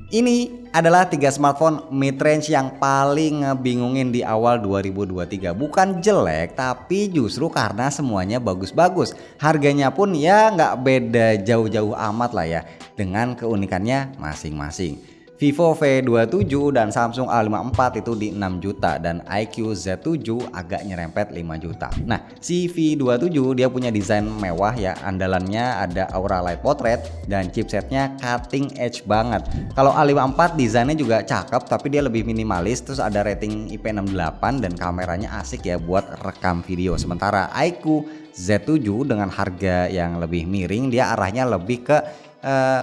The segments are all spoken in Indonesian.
Ini adalah 3 smartphone mid-range yang paling ngebingungin di awal 2023. Bukan jelek, tapi justru karena semuanya bagus-bagus. Harganya pun ya nggak beda jauh-jauh amat lah ya, dengan keunikannya masing-masing. Vivo V27 dan Samsung A54 itu di 6 juta dan iQOO Z7 agak nyerempet 5 juta. Nah, si V27 dia punya desain mewah ya, andalannya ada Aura Light Portrait dan chipsetnya cutting edge banget. Kalau A54 desainnya juga cakep tapi dia lebih minimalis, terus ada rating IP68 dan kameranya asik ya buat rekam video. Sementara iQOO Z7 dengan harga yang lebih miring, dia arahnya lebih ke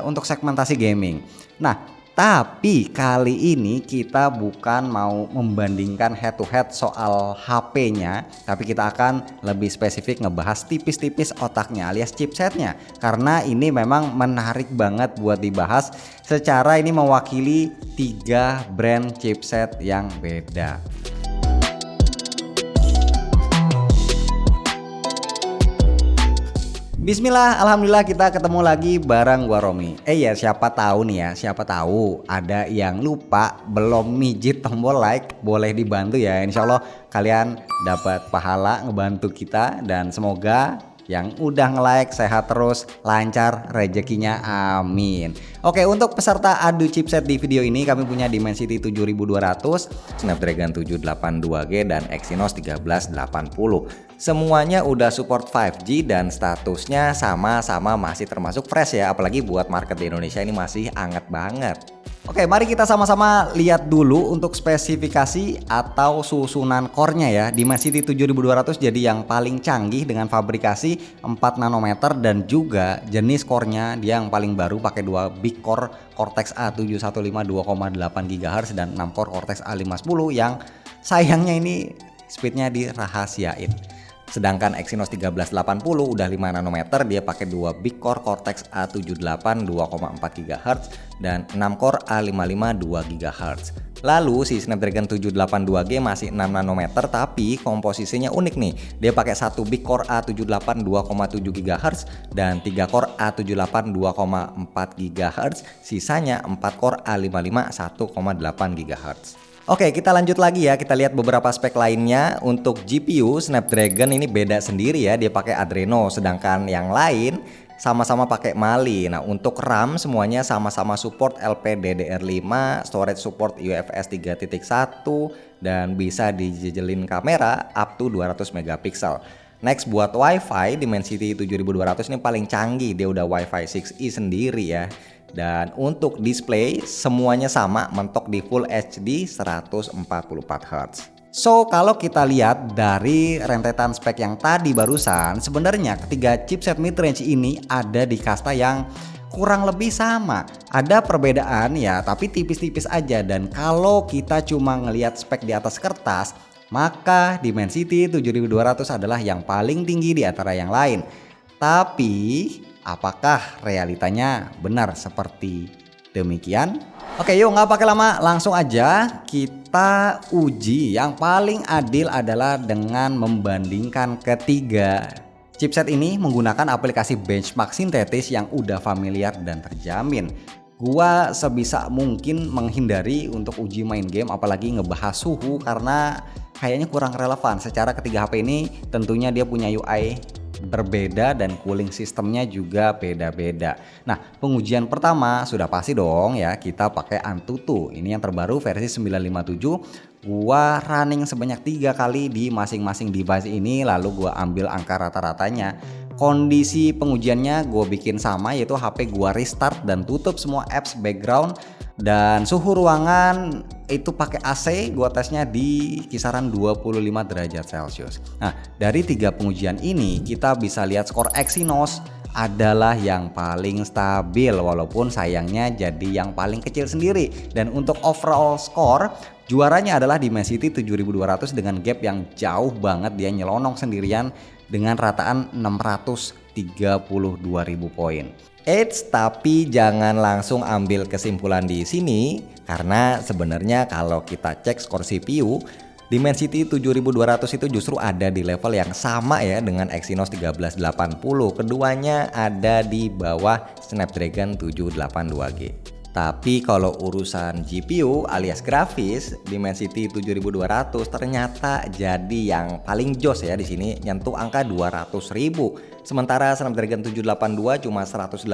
untuk segmentasi gaming. Nah, tapi kali ini kita bukan mau membandingkan head to head soal HP-nya, tapi kita akan lebih spesifik ngebahas tipis-tipis otaknya alias chipsetnya. Karena ini memang menarik banget buat dibahas, secara ini mewakili 3 brand chipset yang beda. Bismillah, alhamdulillah kita ketemu lagi bareng gua Romi. Ya siapa tahu nih ya, siapa tahu ada yang lupa belum mijit tombol like, boleh dibantu ya. Insya Allah kalian dapat pahala ngebantu kita dan semoga yang udah nge-like sehat terus, lancar rezekinya, amin. Oke, untuk peserta adu chipset di video ini kami punya Dimensity 7200, Snapdragon 782G dan Exynos 1380. Semuanya udah support 5G dan statusnya sama-sama masih termasuk fresh ya, apalagi buat market di Indonesia ini masih anget banget. Oke, mari kita sama-sama lihat dulu untuk spesifikasi atau susunan core-nya ya. Dimensity 7200 jadi yang paling canggih dengan fabrikasi 4 nanometer dan juga jenis core-nya dia yang paling baru pakai 2 big core Cortex A715 2,8 GHz dan 6 core Cortex A510 yang sayangnya ini speednya dirahasiain. Sedangkan Exynos 1380 udah 5 nanometer, dia pakai 2 big core Cortex A78 2,4 GHz dan 6 core A55 2 GHz. Lalu si Snapdragon 782G masih 6 nanometer tapi komposisinya unik nih. Dia pakai 1 big core A78 2,7 GHz dan 3 core A78 2,4 GHz, sisanya 4 core A55 1,8 GHz. Oke, kita lanjut lagi ya, kita lihat beberapa spek lainnya. Untuk GPU Snapdragon ini beda sendiri ya, dia pakai Adreno, sedangkan yang lain sama-sama pakai Mali. Nah, untuk RAM semuanya sama-sama support LPDDR5, storage support UFS 3.1 dan bisa dijejelin kamera up to 200 megapiksel. Next, buat WiFi Dimensity 7200 ini paling canggih, dia udah WiFi 6E sendiri ya. Dan untuk display semuanya sama, mentok di Full HD 144Hz. So kalau kita lihat dari rentetan spek yang tadi barusan, sebenarnya ketiga chipset mid-range ini ada di kasta yang kurang lebih sama. Ada perbedaan ya, tapi tipis-tipis aja. Dan kalau kita cuma ngelihat spek di atas kertas, maka Dimensity 7200 adalah yang paling tinggi di antara yang lain. Tapi apakah realitanya benar seperti demikian? Oke, yuk nggak pakai lama, langsung aja kita uji. Yang paling adil adalah dengan membandingkan ketiga chipset ini menggunakan aplikasi benchmark sintetis yang udah familiar dan terjamin. Gua sebisa mungkin menghindari untuk uji main game apalagi ngebahas suhu karena kayaknya kurang relevan. Secara ketiga HP ini tentunya dia punya UI berbeda dan cooling sistemnya juga beda-beda. Nah, pengujian pertama sudah pasti dong ya, kita pakai Antutu. Ini yang terbaru versi 957. Gua running sebanyak 3 kali di masing-masing device ini, lalu gua ambil angka rata-ratanya. Kondisi pengujiannya gue bikin sama, yaitu HP gua restart dan tutup semua apps background. Dan suhu ruangan itu pakai AC, gua tesnya di kisaran 25 derajat Celcius. Nah, dari 3 pengujian ini kita bisa lihat skor Exynos adalah yang paling stabil, walaupun sayangnya jadi yang paling kecil sendiri. Dan untuk overall score, juaranya adalah Dimensity 7200 dengan gap yang jauh banget, dia nyelonong sendirian dengan rataan 632.000 poin. Tapi jangan langsung ambil kesimpulan di sini, karena sebenarnya kalau kita cek skor CPU, Dimensity 7200 itu justru ada di level yang sama ya dengan Exynos 1380. Keduanya ada di bawah Snapdragon 782G. Tapi kalau urusan GPU alias grafis, Dimensity 7200 ternyata jadi yang paling jos ya di sini, nyentuh angka 200.000. Sementara Snapdragon 782 cuma 180.000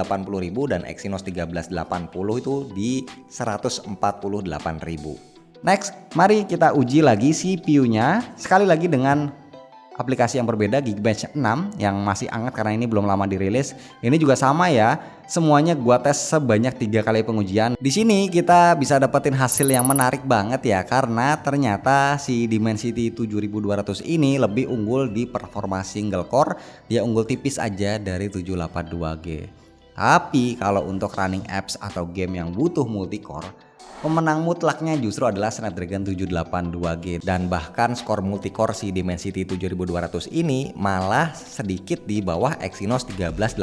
dan Exynos 1380 itu di 148.000. Next, mari kita uji lagi CPU-nya sekali lagi dengan aplikasi yang berbeda, Geekbench 6 yang masih hangat karena ini belum lama dirilis. Ini juga sama ya, semuanya gua tes sebanyak 3 kali pengujian. Di sini kita bisa dapetin hasil yang menarik banget ya, karena ternyata si Dimensity 7200 ini lebih unggul di performa single core. Dia unggul tipis aja dari 782G. Tapi kalau untuk running apps atau game yang butuh multi core, pemenang mutlaknya justru adalah Snapdragon 782G, dan bahkan skor multicore si Dimensity 7200 ini malah sedikit di bawah Exynos 1380.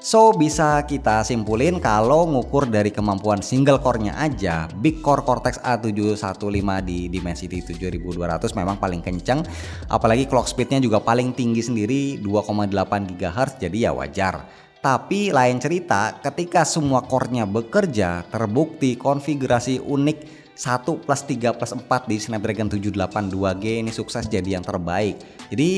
So bisa kita simpulin kalau ngukur dari kemampuan single core-nya aja, Big Core Cortex A715 di Dimensity 7200 memang paling kenceng, apalagi clock speednya juga paling tinggi sendiri 2,8 GHz, jadi ya wajar. Tapi lain cerita ketika semua core-nya bekerja, terbukti konfigurasi unik 1+3+4 di Snapdragon 782G ini sukses jadi yang terbaik. Jadi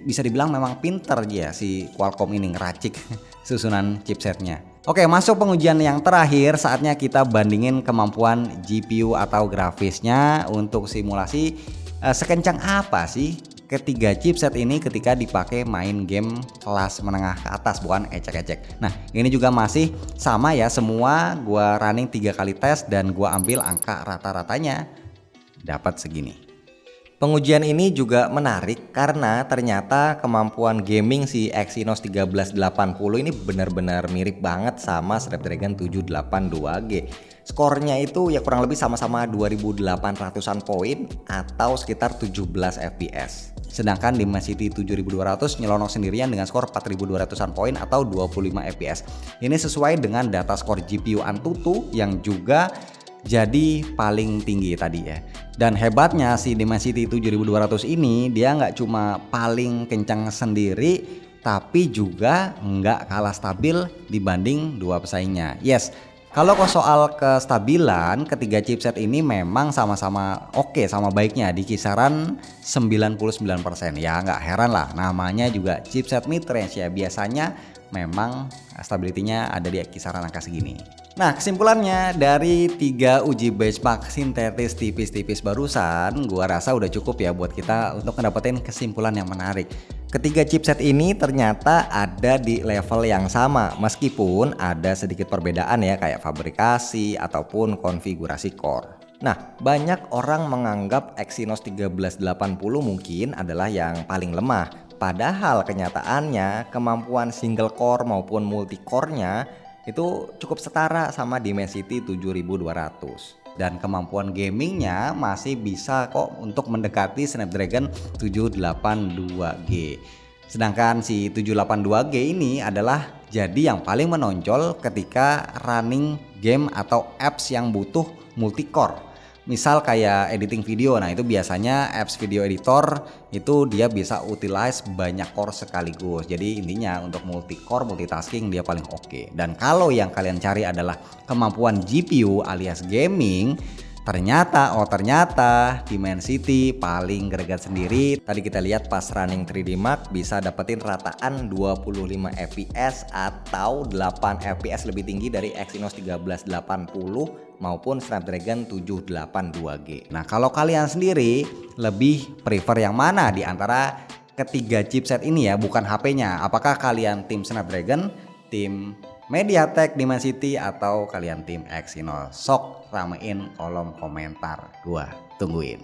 bisa dibilang memang pinter ya si Qualcomm ini ngeracik susunan chipsetnya. Oke, masuk pengujian yang terakhir, saatnya kita bandingin kemampuan GPU atau grafisnya untuk simulasi sekencang apa sih ketiga chipset ini ketika dipakai main game kelas menengah ke atas, bukan ecek-ecek. Nah ini juga masih sama ya, semua gua running 3 kali tes dan gua ambil angka rata-ratanya dapat segini. Pengujian ini juga menarik karena ternyata kemampuan gaming si Exynos 1380 ini benar-benar mirip banget sama Snapdragon 782G. Skornya itu ya kurang lebih sama-sama 2800-an poin atau sekitar 17 fps. Sedangkan Dimensity 7200 nyelonong sendirian dengan skor 4200-an poin atau 25 fps. Ini sesuai dengan data skor GPU Antutu yang juga jadi paling tinggi tadi ya. Dan hebatnya si Dimensity 7200 ini dia nggak cuma paling kencang sendiri, tapi juga nggak kalah stabil dibanding dua pesaingnya. Yes, kalau soal kestabilan, ketiga chipset ini memang sama-sama oke, sama baiknya di kisaran 99%. Ya nggak heran lah, namanya juga chipset mid-range ya, biasanya memang stability-nya ada di kisaran angka segini. Nah kesimpulannya dari 3 uji benchmark sintetis tipis-tipis barusan, gua rasa udah cukup ya buat kita untuk mendapatkan kesimpulan yang menarik. Ketiga chipset ini ternyata ada di level yang sama meskipun ada sedikit perbedaan ya, kayak fabrikasi ataupun konfigurasi core. Nah, banyak orang menganggap Exynos 1380 mungkin adalah yang paling lemah. Padahal kenyataannya kemampuan single core maupun multi core-nya itu cukup setara sama Dimensity 7200. Dan kemampuan gamingnya masih bisa kok untuk mendekati Snapdragon 782G. Sedangkan si 782G ini adalah jadi yang paling menonjol ketika running game atau apps yang butuh multi core. Misal kayak editing video, nah itu biasanya apps video editor itu dia bisa utilize banyak core sekaligus. Jadi intinya untuk multi core multitasking dia paling oke. Dan kalau yang kalian cari adalah kemampuan GPU alias gaming, ternyata Dimensity paling greget sendiri. Tadi kita lihat pas running 3D Mark bisa dapetin rataan 25 fps atau 8 fps lebih tinggi dari Exynos 1380 maupun Snapdragon 782G. Nah kalau kalian sendiri lebih prefer yang mana di antara ketiga chipset ini ya, bukan HP-nya? Apakah kalian tim Snapdragon, tim MediaTek Dimensity, atau kalian tim Exynos? Sok ramein kolom komentar, gua tungguin.